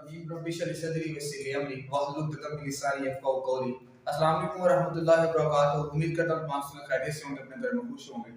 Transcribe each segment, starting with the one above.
रजीम रब्बी शरह सदरी वयस्सिर अमरी वाहलुल उक़दतम मिन लिसानी यफ़क़हू क़ौली। अस्सलाम वालेकुम व रहमतुल्लाहि व बरकातहू। उम्मीद करता हूं तमाम सुनने खैरियत से होंगे, अपने घर में खुश होंगे,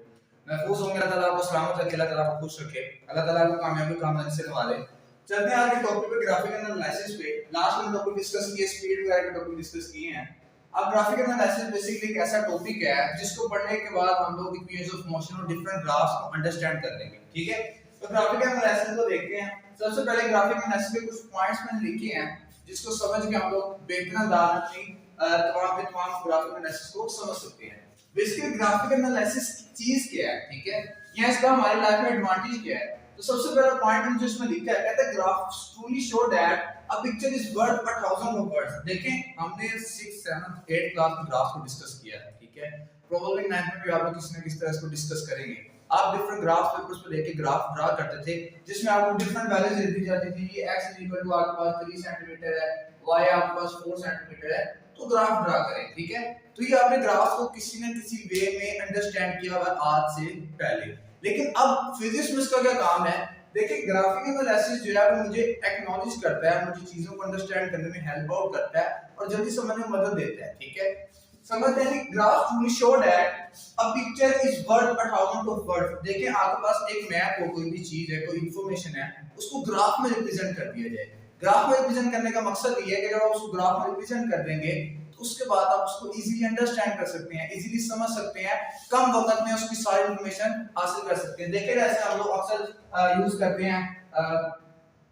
महफूज होंगे। अल्लाह ताला आपको सलामत रखे, अल्लाह ताला आपको खुश रखे, अल्लाह ताला आपको कामयाबी कामयाबी से नवाजे। चलते हैं आज के टॉपिक पे, ग्राफिकल एनालिसिस पे। लास्ट में टॉपिक डिस्कस किए, स्पीड वगैरह के टॉपिक डिस्कस किए हैं। अब ग्राफिकल एनालिसिस बेसिकली एक ऐसा टॉपिक है जिसको पढ़ने के बाद हम लोग इक्वेशंस ऑफ मोशन और डिफरेंट ग्राफ्स को अंडरस्टैंड कर लेंगे, ठीक है। तो ग्राफिकल एनालिसिस को देखते हैं। सबसे पहले ग्राफिकल एनालिसिस के कुछ पॉइंट्स मैंने लिखे हैं जिसको समझ के हम लोग बेहतर अंदाज में तमाम ग्राफिकल एनालिसिस को समझ सकते हैं। बेसिकली ग्राफिकल एनालिसिस चीज क्या है, ठीक है, या इसका हमारी लाइफ में एडवांटेज क्या है। तो सबसे पहला पॉइंट मैंने जो इसमें लिखा है, कहता है graphs truly show that a picture is worth 1000 of words. देखें, हमने 6th 7th 8th क्लास में ग्राफ को डिस्कस किया है, ठीक है। प्रोबेबली 9th में भी आप लोग किसी न किसी तरह इसको डिस्कस करेंगे। आप डिफरेंट ग्राफ पेपर्स पे लेके ग्राफ ड्रा करते थे जिसमें आपको डिफरेंट वैल्यूज दी जाती थी। ये x आपके पास 3 सेंटीमीटर है, y आपके पास 4 सेंटीमीटर है, तो ग्राफ ड्रा करें, ठीक है। तो ये आपने ग्राफ को किसी न किसी वे में अंडरस्टैंड किया हुआ आज से पहले। लेकिन अब फिजिक्स में इसका क्या काम है? देखिए, ग्राफिकल एनालिसिस जो है वो मुझे एक्नॉलेज करता है, मुझे चीजों को अंडरस्टैंड करने में हेल्प आउट करता है और जल्दी समझने में मदद देता है, ठीक है। समझते हैं कि graph truly show that a picture is worth 1000 of words. देखिए, आपके पास एक मैप हो, कोई भी चीज है, कोई इंफॉर्मेशन है, उसको ग्राफ में रिप्रेजेंट कर दिया जाए। ग्राफ में रिप्रेजेंट करने का मकसद ये है कि जब आप उसको ग्राफ में रिप्रेजेंट कर देंगे तो उसके बाद आप उसको इजीली अंडरस्टैंड कर सकते हैं, इजीली समझ सकते हैं, कम वक्त में उसकी सारी इंफॉर्मेशन हासिल कर सकते हैं। देखिए, जैसे हम लोग अक्सर यूज करते हैं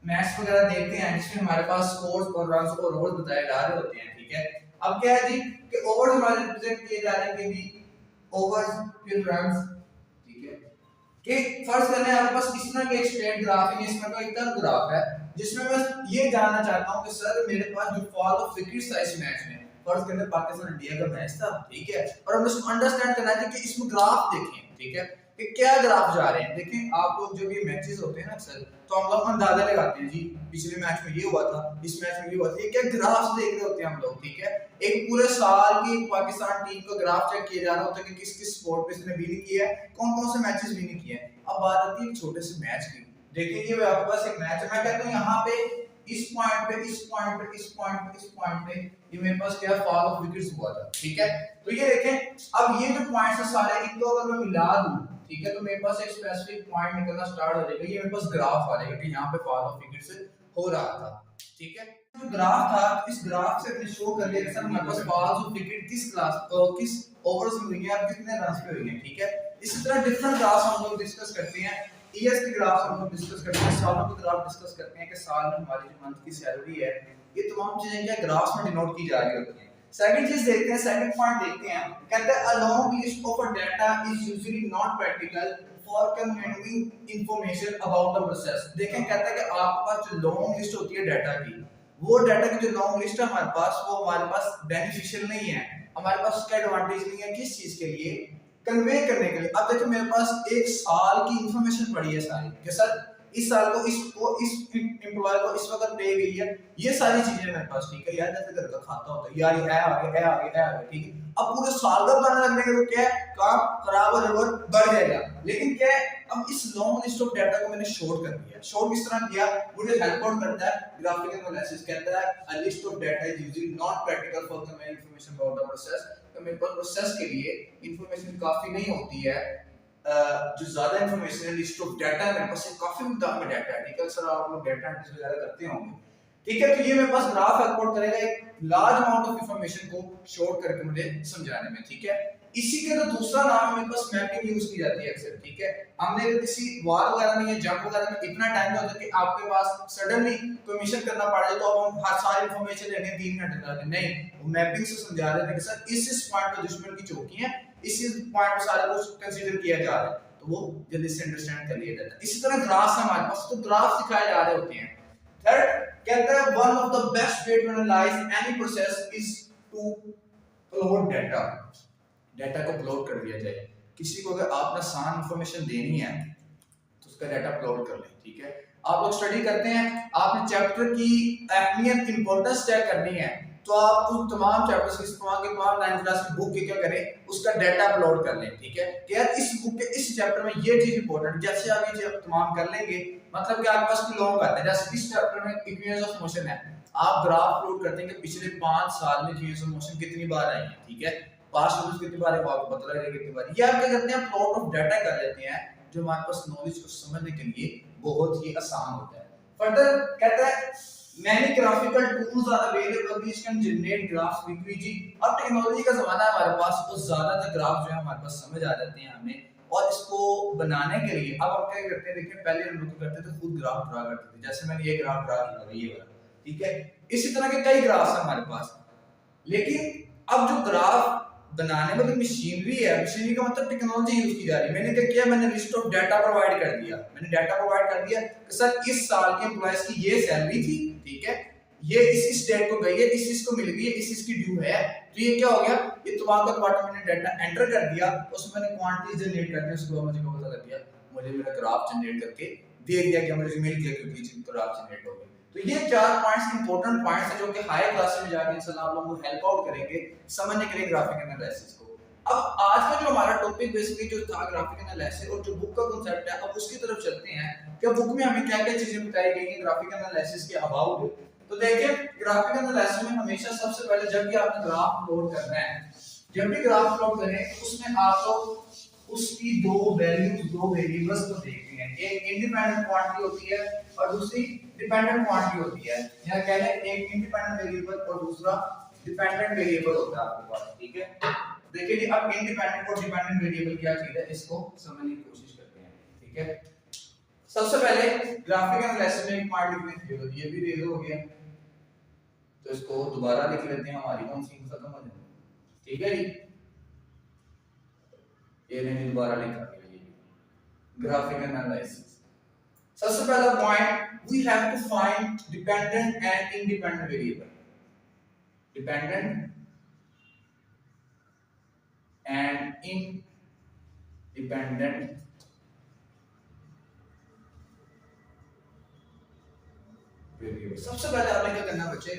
मैथ्स वगैरह देखते हैं जिसमें हमारे पास स्कोर्स और रन्स और ओवर्स बताए जा रहे होते हैं, ठीक है। अब क्या है जी कि ओवर्स हमारे रिप्रेजेंट किए जा रहे हैं कि भी ओवर्स फिर रन्स, ठीक है। कि फर्ज करने आपके पास इस तरह के एक स्ट्रेट ग्राफ है, इसमें का एक कर्व ग्राफ है जिसमें मैं ये जानना चाहता हूं कि सर मेरे पास जो फॉल ऑफ विकेट्स है इस मैच में, फर्ज करने पाकिस्तान इंडिया का मैच था, ठीक है, और हमें इसको अंडरस्टैंड करना है कि इसमें ग्राफ देखें, ठीक है, कि क्या ग्राफ जा रहे हैं। देखिए, आप लोग जब ये मैचेस होते हैं ना अक्सर, तो हम लोग अंदाजा लगाते हैं जी पिछले मैच में ये हुआ था, इस मैच में ये हुआ था। ये क्या ग्राफ्स देख रहे होते हैं हम लोग, ठीक है। एक पूरे साल की पाकिस्तान टीम का ग्राफ चेक किया जा रहा होता है कि किस किस स्पोर्ट पे इसने विन किया है, कौन कौन से मैचेस विन किए हैं। अब बात आती है एक छोटे से मैच की। देखिए, ये आपके पास एक मैच है, मैं कहता हूं यहाँ पे इस पॉइंट पे, इस पॉइंट पे, इस पॉइंट पे, इस पॉइंट पे ये मेरे पास क्या फॉल ऑफ विकेट्स हुआ था, ठीक है। तो ये देखें, अब ये जो पॉइंट्स है सारे, इनको अगर मैं मिला दूं, ठीक है, तो मेरे पास एक स्पेसिफिक पॉइंट निकलना स्टार्ट हो जाएगा। ये मेरे पास ग्राफ आ जाएगा कि यहाँ पे फॉल ऑफ विकेट्स हो रहा था, ठीक है। जो ग्राफ था, इस ग्राफ से हमने शो कर लिया कि सर हमारे पास फॉल्स ऑफ विकेट किस क्लास किस ओवर्स में हुई है और कितने रन्स पे हुई है, ठीक है। इसी तरह डिफरेंट ग्राफ्स हम लोग डिस्कस करते हैं। ईयर्स के ग्राफ हम लोग डिस्कस करते हैं, सालों के ग्राफ डिस्कस करते हैं कि साल में हमारी जो मंथ की सैलरी है, ये तमाम चीजें क्या ग्राफ्स में डिनोट की जा रही होती हैं। सेकंड चीज देखते हैं, सेकंड पॉइंट देखते हैं, कहते हैं a long list of a data is usually not practical for conveying information about the process. देखें, कहता है कि आपके पास जो लॉन्ग लिस्ट होती है डाटा की, वो डाटा की जो लॉन्ग लिस्ट है हमारे पास, वो हमारे पास बेनिफिशियल नहीं है, हमारे पास उसका एडवांटेज नहीं है। किस चीज के लिए? कन्वे करने के लिए। अब देखो, मेरे पास एक साल की इंफॉर्मेशन पड़ी है सारी कि सर इस साल को इस एम्प्लॉय को इस वक्त पे गई है, ये सारी चीजें मेरे पास, ठीक है। यार जैसे घर का खाता होता है, यार ये आ गया, आ गया, आ गया, ठीक है। अब पूरे साल का बनाने लगने के तो क्या है, काम खराब हो जाएगा, बढ़ जाएगा। लेकिन क्या है, अब इस लॉन्ग लिस्ट ऑफ डाटा को मैंने शॉर्ट कर दिया। शॉर्ट किस तरह किया? मुझे हेल्प आउट करता है ग्राफिकल एनालिसिस। कहता है a list of data is usually not practical for conveying information about the process. तो मेरे पास प्रोसेस के लिए इंफॉर्मेशन काफी नहीं होती है। जो ज्यादा इंफॉर्मेशन है, लिस्ट ऑफ डाटा मेरे पास काफी मिकदार में डाटा है, ठीक है। सर आप लोग डाटा एनालिसिस वगैरह करते होंगे, ठीक है। तो ये मेरे पास ग्राफ एक्सपोर्ट करेगा एक लार्ज अमाउंट ऑफ इंफॉर्मेशन को शॉर्ट करके मुझे समझाने में, ठीक है। इसी के तो दूसरा नाम है मेरे पास मैपिंग यूज की जाती है अक्सर, ठीक है। हमने किसी वार वगैरह में या जंप वगैरह में इतना टाइम होता है कि आपके पास सडनली कोई मिशन करना पड़ जाए, तो अब हम हर सारी इंफॉर्मेशन लेने 3 घंटे लगाते हैं। नहीं, वो मैपिंग से समझा रहे थे कि सर इस पॉइंट पे दुश्मन की चौकी है, इस पॉइंट पे सारा कुछ कंसीडर किया जा रहा है, तो वो जल्दी से अंडरस्टैंड कर लिया जाता है। इसी तरह ग्राफ्स हमारे पास, तो ग्राफ सिखाए जा रहे होते हैं। थर्ड कहता है one of the best way to analyze any process is to plot data. Data को प्लॉट कर दिया जाए। किसी को अगर आपने आसान इंफॉर्मेशन देनी है तो उसका डाटा प्लॉट कर लें, ठीक है। आप लोग स्टडी करते हैं, आपने चैप्टर की अहमियत इंपॉर्टेंस चेक करनी है, तो आप उन तमाम चैप्टर्स की तमाम 9th क्लास की बुक के क्या करें, उसका डाटा अपलोड कर लें, ठीक है। कि यार इस बुक के इस चैप्टर में ये चीज इंपॉर्टेंट, जैसे आप ये तमाम कर लेंगे मतलब कि आपके पास कोई लॉन्ग आता है, जैसे इस चैप्टर में इक्वेशंस ऑफ मोशन है, आप ग्राफ प्लॉट करते हैं कि पिछले 5 साल में इक्वेशंस ऑफ मोशन कितनी बार आई है, ठीक है, पास्ट में कितनी बार है वो आपको पता लगेगा कितनी बार। ये आप क्या करते हैं, प्लॉट ऑफ डाटा कर लेते हैं, जो हमारे पास नॉलेज को समझने के लिए बहुत ही आसान होता है। फर्दर कहता है many graphical tools are available which can generate graphs quickly जी। अब टेक्नोलॉजी का जमाना है हमारे पास, तो ज्यादातर ग्राफ जो है हमारे पास समझ आ जाते हैं हमें, और इसको बनाने के लिए अब हम क्या करते हैं, देखिए पहले हम लोग करते थे खुद ग्राफ ड्रा करते थे, जैसे मैंने ये ग्राफ ड्रा किया ये वाला, ठीक है, इसी तरह के कई ग्राफ्स हैं हमारे पास। लेकिन अब जो ग्राफ बनाने में मशीनरी है, मशीनरी का मतलब टेक्नोलॉजी यूज की जा रही है। मैंने क्या किया, मैंने लिस्ट ऑफ डाटा प्रोवाइड कर दिया, मैंने डाटा प्रोवाइड कर दिया कि सर इस साल के एम्प्लॉयज की ये सैलरी थी, ठीक है, ये इस डेट को गई है, इस को मिल गई है, इस की ड्यू है, तो ये क्या हो गया, ये तमाम का तमाम मैंने डाटा एंटर कर दिया, उसमें मैंने क्वांटिटी जनरेट कर दी, उसके बाद मुझे पता लग गया, मुझे मेरा ग्राफ जनरेट करके दे दिया कि मुझे मिल गया क्योंकि ग्राफ जनरेट हो गया। तो ये 4 पॉइंट्स इंपॉर्टेंट पॉइंट्स हैं जो कि हाई क्लास में जाके इंशाल्लाह आप लोगों को हेल्प आउट करेंगे समझने के लिए ग्राफिक एनालिसिस को। अब आज का जो हमारा टॉपिक बेसिकली जो था ग्राफिक एनालिसिस और जो बुक का कांसेप्ट है, अब उसकी तरफ चलते हैं कि बुक में हमें क्या-क्या चीजें बताई गई हैं ग्राफिक एनालिसिस के अबाउट। तो देखिए ग्राफिक एनालिसिस में हमेशा सबसे पहले जब भी आपने ग्राफ प्लॉट करना है, जब भी ग्राफ प्लॉट करें उसमें आप लोग उसकी दो वैल्यूज, दो वेरिएबल्स को देखते हैं, एक इंडिपेंडेंट क्वांटिटी होती है और दूसरी डिपेंडेंट क्वांटिटी होती है, या कह लें एक इंडिपेंडेंट वेरिएबल और दूसरा डिपेंडेंट वेरिएबल होता है आपके पास, ठीक है। देखिए जी अब इंडिपेंडेंट और डिपेंडेंट वेरिएबल क्या चीज है, इसको समझने की कोशिश करते हैं, ठीक है। सबसे पहले ग्राफिक एनालिसिस में एक पार्ट लिखने थे, ये भी रेज हो गया, तो इसको दोबारा लिख लेते हैं, हमारी कौन सी खत्म हो जाए, ठीक है जी, ये मैंने दोबारा लिखा है ग्राफिक एनालिसिस। सबसे पहला point, we have to find dependent and independent variable, dependent and independent variable. सबसे पहले आपने क्या करना बच्चे,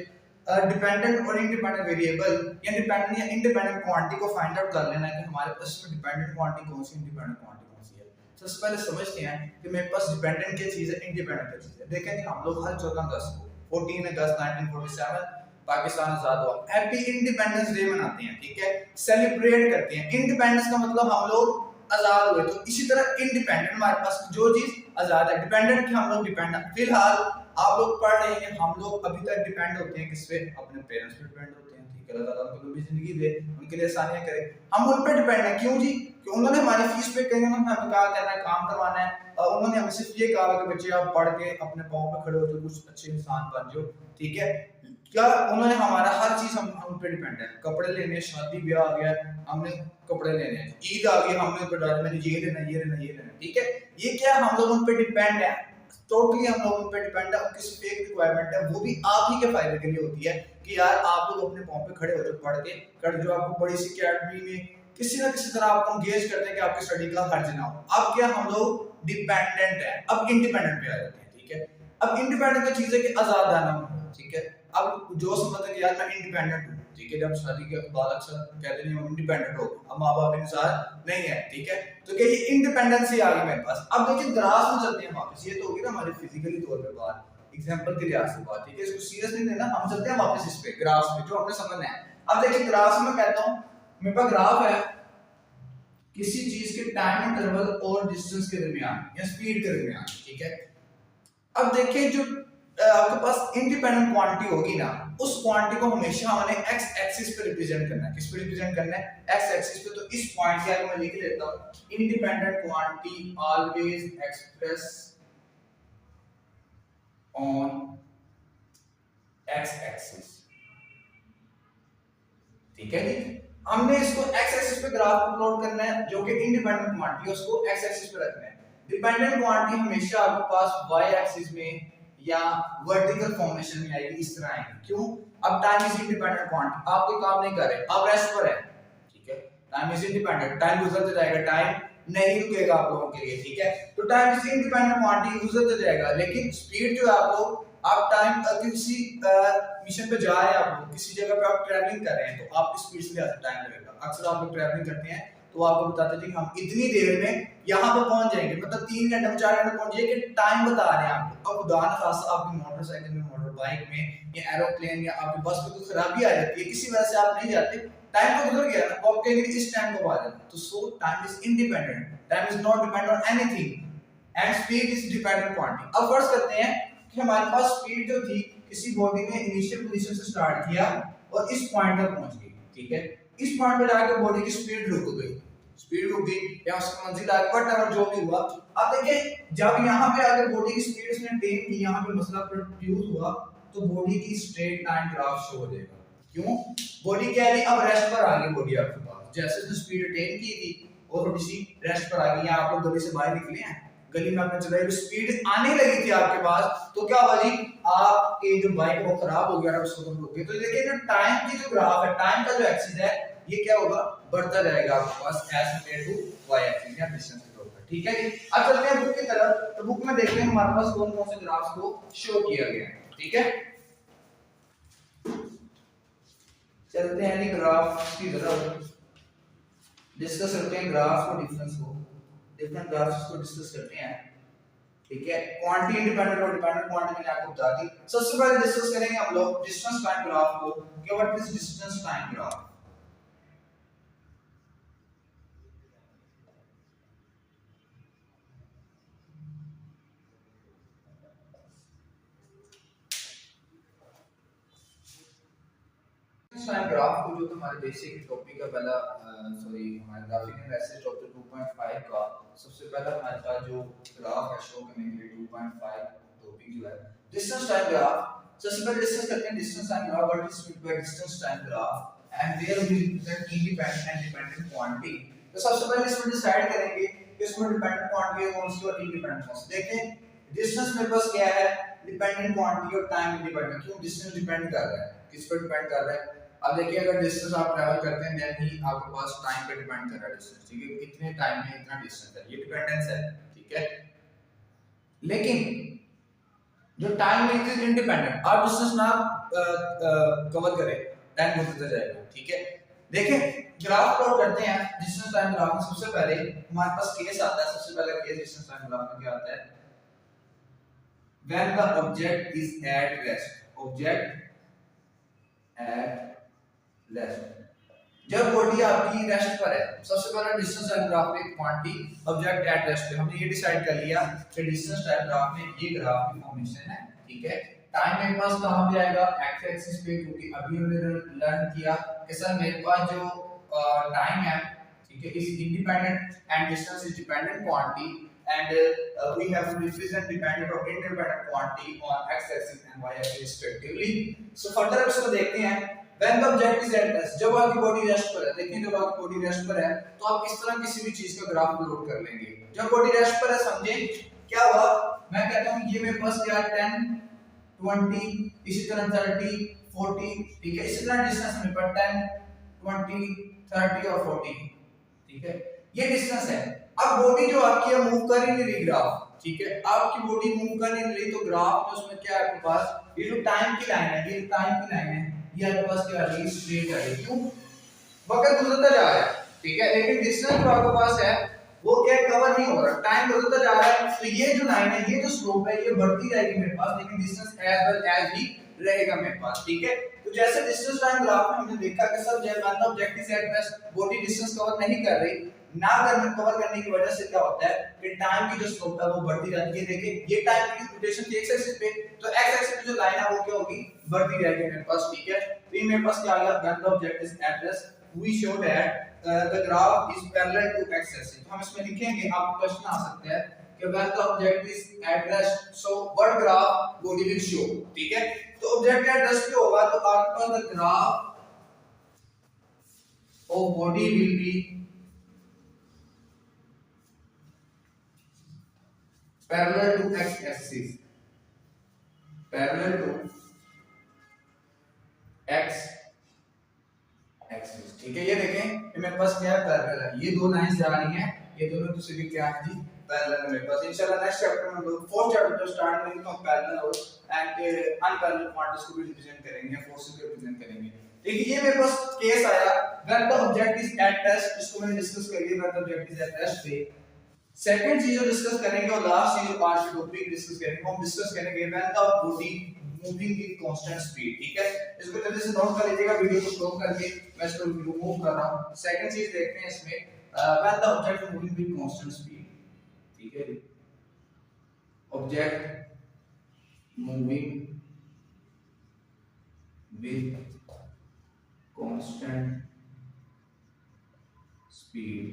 डिपेंडेंट और इंडिपेंडेंट वेरिएबल या डिपेंडेंट या इंडिपेंडेंट क्वांटिटी को फाइंड आउट कर लेना है कि हमारे पास में डिपेंडेंट क्वांटिटी कौन सी, इंडिपेंडेंट क्वांटिटी कौन सी है। सबसे पहले समझते हैं कि मेरे पास डिपेंडेंट क्या चीज है, इंडिपेंडेंट क्या चीज है। देखें हम लोग हर 14 अगस्त को 14 अगस्त 1947 पाकिस्तान आजाद हुआ, हैप्पी इंडिपेंडेंस डे मनाते हैं, ठीक है, सेलिब्रेट करते हैं। इंडिपेंडेंस का मतलब हम लोग आजाद हुए, तो इसी तरह इंडिपेंडेंट हमारे पास जो चीज आजाद है, डिपेंडेंट कि हम लोग डिपेंडेंट, फिलहाल आप लोग पढ़ रहे हैं, हम लोग अभी तक डिपेंड होते हैं किस पे, अपने पेरेंट्स पे डिपेंड होते हैं, ठीक है, अल्लाह ताला उनको भी जिंदगी दे, उनके लिए आसानियां करे, हम उन पे डिपेंड हैं। क्यों जी, कि उन्होंने हमारी फीस पे कहीं उन्होंने हमें कहा करना है, काम करवाना है, और उन्होंने हमें सिर्फ ये कहा कि बच्चे आप पढ़ के अपने पांव पे खड़े हो जाओ, कुछ अच्छे इंसान बन जाओ, ठीक है। क्या उन्होंने हमारा हर चीज हम पे डिपेंड है, कपड़े लेने, शादी ब्याह आ गया हमने कपड़े लेने हैं, ईद आ गई हमने पे मैंने ये लेना ये लेना ये लेना, ठीक है, ये क्या हम लोग उन पे डिपेंड है, टोटली हम लोग उन पे डिपेंड है। उनकी सिर्फ एक रिक्वायरमेंट है, वो भी आप ही के फायदे के लिए होती है कि यार आप लोग अपने पांव पे खड़े हो जाओ, पढ़ के कर जो आपको बड़ी सी अकेडमी में किसी ना किसी तरह आपको एंगेज करते हैं कि आपकी स्टडी का हर्ज ना हो। अब क्या हम लोग डिपेंडेंट है, अब इंडिपेंडेंट पे आ जाते हैं, ठीक है। अब इंडिपेंडेंट की चीज है कि आजाद आना हो, ठीक है। अब जो समझते हैं कि यार मैं इंडिपेंडेंट हूं, ठीक है, जब शादी के बाद अक्सर कहते हैं हम इंडिपेंडेंट हो, अब माँ बाप इंसान नहीं है, ठीक है, तो क्या ये इंडिपेंडेंसी आ गई मेरे पास। अब देखिए ग्राफ में चलते हैं वापस, ये तो होगी ना हमारे फिजिकली तौर पे बात, एग्जांपल के लिहाज से बात, ठीक है, इसको सीरियस नहीं लेना, हम चलते हैं वापस इस पे ग्राफ में जो हमने समझना है। अब देखिए ग्राफ में कहता हूं मेरे पास ग्राफ है किसी चीज के टाइम इंटरवल और डिस्टेंस के दरमियान या स्पीड के दरमियान, ठीक है। अब देखिए जो आपके पास इंडिपेंडेंट क्वांटिटी होगी ना, उस क्वांटिटी को हमेशा हमने एक्स एक्सिस पे रिप्रेजेंट करना है। किस पे रिप्रेजेंट करना है, एक्स एक्सिस पे। तो इस पॉइंट के आगे मैं लिख लेता हूं, independent quantity always express on x axis, ठीक है जी। हमने इसको एक्स एक्सिस पे ग्राफ को प्लॉट करना है, जो कि इंडिपेंडेंट क्वांटिटी है उसको एक्स एक्सिस पे रखना है। डिपेंडेंट क्वांटिटी हमेशा आपके पास वाई एक्सिस में या वर्टिकल फॉर्मेशन में आएगी, इस तरह आएगी। क्यों, अब टाइम इज इंडिपेंडेंट क्वांटिटी, आप कोई काम नहीं कर रहे, आप रेस्ट पर है, ठीक है, टाइम इज इंडिपेंडेंट, टाइम गुजरते जाएगा, टाइम नहीं रुकेगा आप लोगों के लिए, ठीक है। तो टाइम इज इंडिपेंडेंट क्वांटिटी गुजरते जाएगा, लेकिन स्पीड जो है आप टाइम किसी मिशन पे जा रहे हैं, आप लोग किसी जगह पे आप ट्रैवलिंग कर रहे हैं, तो आप स्पीड से ज्यादा टाइम लगेगा। अक्सर आप लोग ट्रैवलिंग करते हैं तो आपको बताते थे कि हम इतनी देर में यहाँ पे पहुंच जाएंगे, मतलब 3 घंटे में 4 घंटे पहुंच जाएंगे, टाइम बता रहे हैं आपको। अब खुदा न खासा आपकी मोटरसाइकिल में, मोटर बाइक में या एरोप्लेन या आपकी बस में कोई खराबी आ जाती है, किसी वजह से आप नहीं जाते, टाइम तो गुजर गया ना, तो आप कहेंगे इस टाइम को बाद में। तो सो time is independent, time is not dependent on anything and speed is dependent quantity. अब फर्ज करते हैं कि हमारे पास स्पीड जो थी किसी बॉडी ने इनिशियल पोजीशन से स्टार्ट किया और इस पॉइंट तक पहुंच गई, ठीक है। इस पॉइंट पे जाकर बॉडी की स्पीड रुक गई, स्पीड रुक गई या उसकी मंजिल आगे वट जो भी हुआ। अब देखिए जब यहाँ पे आकर बॉडी की स्पीड उसने अटेन की, यहाँ पे मसला प्रोड्यूस हुआ, तो बॉडी की स्ट्रेट लाइन ग्राफ शो हो जाएगा। क्यों? बॉडी क्या है, अब रेस्ट पर आ गई बॉडी आपके पास, जैसे उसने स्पीड अटेन की थी और थोड़ी सी रेस्ट पर आ गई। आप लोग गली से बाहर निकले हैं, गली में आपने चलाई, स्पीड आने लगी थी आपके पास, तो क्या हुआ जी, आपके जो बाइक वो खराब हो गया और उसको रुक गई। तो देखिए जो टाइम की जो ग्राफ है, टाइम का जो एक्सिस है, ये क्या होगा, बढ़ता जाएगा आपके पास as compared to Y axis या डिस्टेंस के तौर पर, ठीक है जी। अब चलते हैं बुक की तरफ, तो बुक में देखते हैं हमारे पास कौन कौन से ग्राफ्स को शो किया गया है, ठीक है। चलते हैं जी ग्राफ की तरफ, डिस्कस करते हैं ग्राफ को, डिफरेंट ग्राफ्स को डिस्कस करते हैं, ठीक है। क्वांटिटी इंडिपेंडेंट और डिपेंडेंट क्वांटिटी मैंने आपको बता दी। सबसे पहले डिस्कस करेंगे हम लोग डिस्टेंस टाइम ग्राफ को, कि what is distance time graph. Time graph को जो हमारे बेसिक टॉपिक का पहला हमारे ग्राफिक एनालिसिस चैप्टर 2.5 का सबसे पहला हमारे पास जो ग्राफ है शो करने के लिए 2.5 टॉपिक जो है डिस्टेंस टाइम ग्राफ। सबसे पहले डिस्कस करते हैं distance time graph, what is mean by distance time graph and where we represent independent and dependent quantity. तो सबसे पहले इसमें डिसाइड करेंगे कि इसमें डिपेंडेंट क्वांटिटी है कौन सी और इंडिपेंडेंट कौन सी। देखें डिस्टेंस मेरे पास क्या है, डिपेंडेंट क्वांटिटी और टाइम इंडिपेंडेंट। क्यों? डिस्टेंस डिपेंड कर रहा है, किस पर डिपेंड कर रहा है। अब देखिए अगर डिस्टेंस आप ट्रैवल करते हैं देन ही आपके पास टाइम पे डिपेंड कर रहा है डिस्टेंस, ठीक है, इतने टाइम में इतना डिस्टेंस है, ये डिपेंडेंस है, ठीक है। लेकिन जो टाइम में इज इंडिपेंडेंट, आप डिस्टेंस ना कवर करें टाइम बढ़ता जाएगा, ठीक है। देखें ग्राफ प्लॉट करते हैं डिस्टेंस टाइम ग्राफ में। सबसे पहले हमारे पास केस आता है, सबसे पहला केस डिस्टेंस टाइम ग्राफ में क्या आता है, when the object is at rest, object at rest, जब बॉडी आपकी रेस्ट पर है। सबसे पहला डिस्टेंस टाइम ग्राफ में क्वांटिटी ऑब्जेक्ट एट रेस्ट पे हमने ये डिसाइड कर लिया कि डिस्टेंस टाइम ग्राफ में ये ग्राफ की फॉर्मेशन है, ठीक है। टाइम मेरे पास कहां पे आएगा, एक्स एक्सिस पे, क्योंकि अभी हमने लर्न किया कि सर मेरे पास जो टाइम है, ठीक है, is independent and distance is dependent quantity and we have to represent dependent or independent quantity on x axis and y axis respectively. So further अब इसको देखते हैं when the object is at rest, जब आपकी body rest पर है। देखिए जब आपकी बॉडी रेस्ट पर है तो आप इस तरह किसी भी चीज का ग्राफ प्लॉट कर लेंगे। जब बॉडी रेस्ट पर है समझे क्या हुआ, मैं कहता हूं ये मेरे पास क्या 10 20 इसी तरह 30 40, ठीक है, इसी तरह डिस्टेंस मेरे पास 10 20 30 और 40, ठीक है, ये डिस्टेंस है। अब बॉडी जो आपकी है मूव कर ही नहीं रही ग्राफ, ठीक है, आपकी बॉडी मूव कर नहीं रही, तो ग्राफ में उसमें क्या है आपके पास, ये जो टाइम की लाइन है, ये टाइम की लाइन है, ये आपके पास क्या आ रही है, स्ट्रेट आ रही है। क्यों? वक्त गुजरता जा रहा है, ठीक है, लेकिन डिस्टेंस जो आपके पास है वो क्या कवर नहीं हो रहा, टाइम गुजरता जा रहा है। तो ये जो लाइन है, ये जो स्लोप है, ये बढ़ती जाएगी मेरे पास, लेकिन डिस्टेंस एज वेल एज ही रहेगा मेरे पास, ठीक है। तो जैसे डिस्टेंस टाइम ग्राफ में हमने देखा कि सब जब object is at rest, body distance cover नहीं कर रही, ना कवर करने की वजह से क्या होता है कि टाइम की जो स्लोप है वो बढ़ती जाती है। देखिए ये टाइम की रोटेशन थी एक्स एक्सिस पे, तो एक्स एक्सिस पे जो लाइन है वो क्या होगी, बढ़ती जाएगी मेरे पास, ठीक है। तो ये मेरे पास क्या आ गया, when the object is at rest we show that the graph is parallel to X axis. हम इसमें लिखेंगे, आपको क्वेश्चन आ सकता है कि when the object is at rest so what graph body will show, ठीक है। तो ऑब्जेक्ट एट रेस्ट पे होगा तो आपके पास the graph of body will be parallel to x axis, parallel to x axis, ठीक है। ये देखें ये मेरे पास क्या है, पैरेलल है, ये दो लाइंस जा रही हैं, ये दोनों दूसरे के क्या है जी, पैरेलल है मेरे पास। इंशाल्लाह नेक्स्ट चैप्टर में लोग फोर्थ चैप्टर स्टार्ट करेंगे तो पैरेलल और एंड अनपैरेलल क्वांटिटीज को भी रिप्रेजेंट करेंगे, फोर्सेस को रिप्रेजेंट करेंगे। देखिए ये मेरे पास केस आया when the object is at rest, इसको मैंने डिस्कस कर लिया when the object is at rest पे। सेकंड चीज जो डिस्कस करेंगे और लास्ट चीज जो आज के टॉपिक डिस्कस करेंगे हम डिस्कस करेंगे when the body moving with constant speed, ठीक है। इसको जल्दी से नोट कर लीजिएगा, वीडियो को स्टॉप करके मैं इसको रिमूव कर रहा हूं। सेकंड चीज देखते हैं इसमें when the object moving with constant speed, ठीक है। Object moving with constant speed,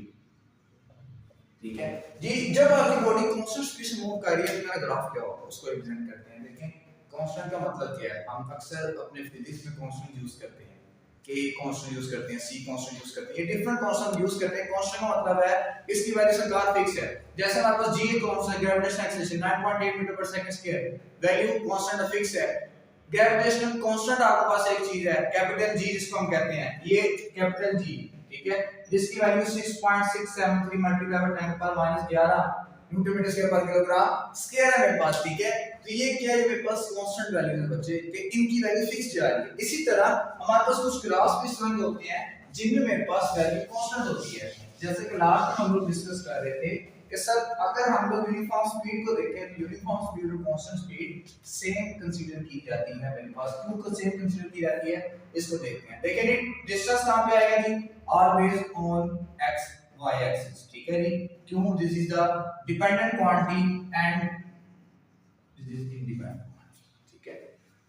ठीक है जी। जब आपकी बॉडी कांस्टेंट स्पीड से मूव कर रही है तो मेरा ग्राफ क्या होगा उसको रिप्रेजेंट करते हैं। देखें कांस्टेंट का मतलब क्या है, हम अक्सर अपने फिजिक्स में कांस्टेंट यूज करते हैं, के कांस्टेंट यूज करते हैं, सी कांस्टेंट यूज करते हैं, ये डिफरेंट कांस्टेंट यूज करते हैं। कांस्टेंट का मतलब है इसकी वैल्यू सरकार फिक्स है। जैसे हमारे पास जी कांस्टेंट ग्रेविटेशनल एक्सेलरेशन 9.8 मीटर पर second square, value constant fix है। ग्रेविटेशनल कांस्टेंट आपके पास एक चीज है कैपिटल जी जिसको हम कहते हैं, ये कैपिटल जी, ठीक है, जिसकी value 6.673 multiply by 10 power -11 newton metre square पर किलोग्राम स्क्वायर है मेरे पास, ठीक है। तो ये क्या है, मेरे पास कांस्टेंट वैल्यू है बच्चे कि इनकी वैल्यू फिक्स जा रही है। इसी तरह हमारे पास कुछ ग्राफ्स भी स्वयं होते हैं जिनमें मेरे पास वैल्यू कांस्टेंट होती है। जैसे कि लास्ट में हम लोग डिस्कस कर रहे थे कि सर अगर हम लोग यूनिफॉर्म स्पीड को देखें तो यूनिफॉर्म स्पीड और कांस्टेंट स्पीड सेम कंसीडर की जाती है मेरे पास। क्यों सेम कंसीडर की जाती है इसको देखते हैं। देखिए जी डिस्टेंस कहां पे आएगा जी, always on X Y axis, ठीक है जी। क्यों, this is the dependent quantity and this is independent quantity, ठीक है।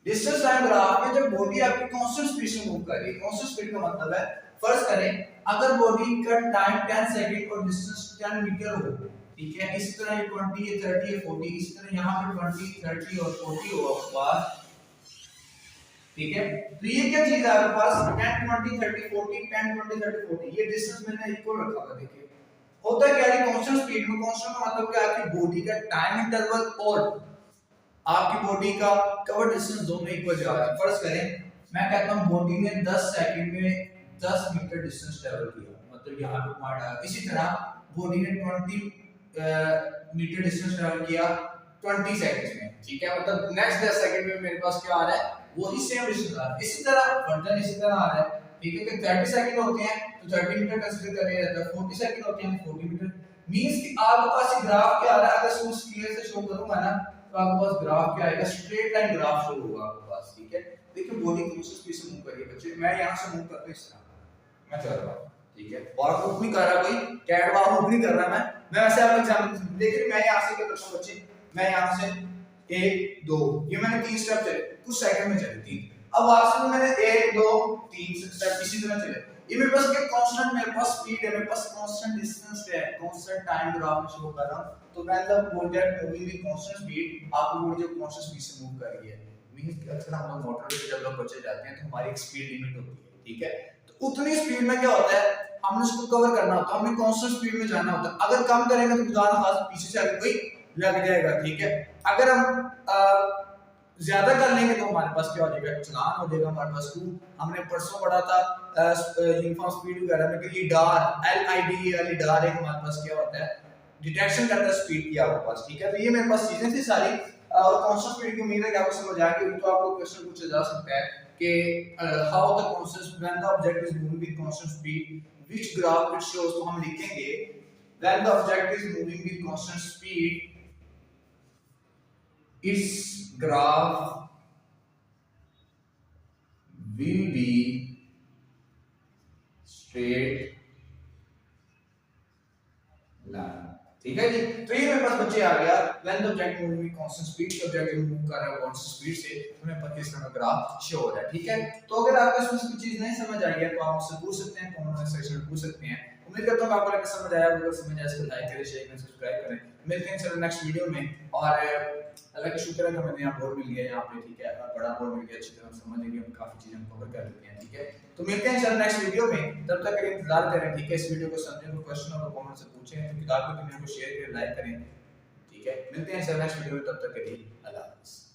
डिस्टेंस टाइम ग्राफ में जब बॉडी आपकी कांस्टेंट स्पीड से मूव कर रही है, कांस्टेंट स्पीड का मतलब है फर्ज करें अगर बॉडी का टाइम 10 सेकंड और डिस्टेंस 10 मीटर हो, ठीक है। इसी तरह ये 20 ये 30 ये 40, इसी तरह यहां पे 20 30 और 40 होगा, ठीक है। तो ये क्या चीज है आपके पास 10 20 30 40 10 20 30 40, ये डिस्टेंस मैंने इक्वल रखा हुआ। देखिए होता क्या है कांस्टेंट स्पीड में, कांस्टेंट का मतलब क्या है आपकी बॉडी का टाइम इंटरवल और आपकी बॉडी का कवर डिस्टेंस दोनों इक्वल जा रहा है। फर्ज करें मैं कहता हूं बॉडी ने 10 सेकंड में 10 मीटर डिस्टेंस ट्रैवल किया, मतलब यहां पे पॉइंट आया। इसी तरह बॉडी ने 20 मीटर डिस्टेंस ट्रैवल किया 20 सेकंड्स में, ठीक है। मतलब नेक्स्ट 10 सेकंड में मेरे पास क्या आ रहा है वही सेम डिस्टेंस आ रहा है। इसी तरह फर्दर इसी तरह आ रहा है, ठीक है। कि 30 सेकंड होते हैं तो 30 मीटर कंसीडर कर लिया जाता है, 40 सेकंड होते हैं 40 मीटर। मींस कि आपके पास ये ग्राफ क्या आ रहा है, अगर इसको स्केल से शो करूंगा ना तो आपके पास ग्राफ क्या आएगा, स्ट्रेट लाइन ग्राफ शो होगा आपके पास, ठीक है। देखिए बॉडी कांस्टेंट स्पीड से मूव कर रही है बच्चे, मैं यहां से मूव करता हूं इस तरह, मैं चल रहा हूं, ठीक है। वॉक मूव नहीं कर रहा कोई, कैट वॉक मूव नहीं कर रहा मैं वैसे आपको एग्जांपल, लेकिन मैं यहां से क्या करता हूं बच्चे, मैं यहां से 1 2 ये मैंने 3 स्टेप चले, कुछ सेकंड में चले 3। अब वापस में मैंने 1 2 3 स्टेप इसी तरह चले। ये मेरे पास क्या कांस्टेंट, मेरे पास स्पीड है, मेरे पास कांस्टेंट डिस्टेंस है, कांस्टेंट टाइम ग्राफ में शो कर रहा हूं। तो when the object moving with constant speed, आपकी बॉडी जो कांस्टेंट स्पीड से मूव कर रही है, मींस कि अक्सर हम लोग मोटर पे जब लोग बच्चे जाते हैं तो हमारी एक स्पीड लिमिट होती है, ठीक है। तो उतनी स्पीड में क्या होता है हमने उसको कवर करना होता है, हमने कांस्टेंट स्पीड में जाना होता है। अगर कम करेंगे तो खुदा ना खास पीछे से आगे कोई लग जाएगा, ठीक है। अगर हम ज्यादा कर लेंगे तो हमारे पास क्या हो जाएगा, चलान हो जाएगा हमारे पास। हमने परसों पढ़ा था यूनिफॉर्म स्पीड वगैरह में कि लीडार LIDAR लीडार एक हमारे पास क्या होता है, डिटेक्शन करता है स्पीड की आपके पास, ठीक है। तो ये मेरे पास चीजें थी सारी, और कांस्टेंट स्पीड की उम्मीद है कि आपको समझ आ गई। तो आपको क्वेश्चन पूछा जा सकता है कि how the constant when the object is moving with constant speed which graph it shows. तो हम लिखेंगे when the object is moving with constant speed its graph will be straight line, ठीक है जी। तो ये मेरे पास बच्चे आ गया when the object moving with constant speed, के ऑब्जेक्ट मूव कर रहा है कांस्टेंट स्पीड से, तो मेरे पास इस तरह का ग्राफ शो हो रहा है, ठीक है। तो अगर आपको इसमें कोई चीज नहीं समझ आई है तो आप मुझसे पूछ सकते हैं, कमेंट सेक्शन में पूछ सकते हैं। उम्मीद करता हूं आपको लगा समझ आया। अगर समझ आया तो लाइक करें, शेयर करें, सब्सक्राइब करें। मिलते हैं चलो नेक्स्ट वीडियो में। और अल्लाह का शुक्र है कि हमें यहाँ बोर्ड मिल गया यहाँ पे, ठीक है, बड़ा बोर्ड मिल गया, अच्छी तरह समझ लेंगे, हम काफी चीजें कवर कर लेते हैं, ठीक है। तो मिलते हैं चलो नेक्स्ट वीडियो में, तब तक के लिए इंतजार करें, ठीक है। इस वीडियो को समझें, कोई क्वेश्चन हो तो कमेंट से पूछें, किताब को दुनिया को शेयर करें, लाइक करें, ठीक है। मिलते हैं चलो नेक्स्ट वीडियो में, तब तक के लिए अल्लाह हाफ़िज़।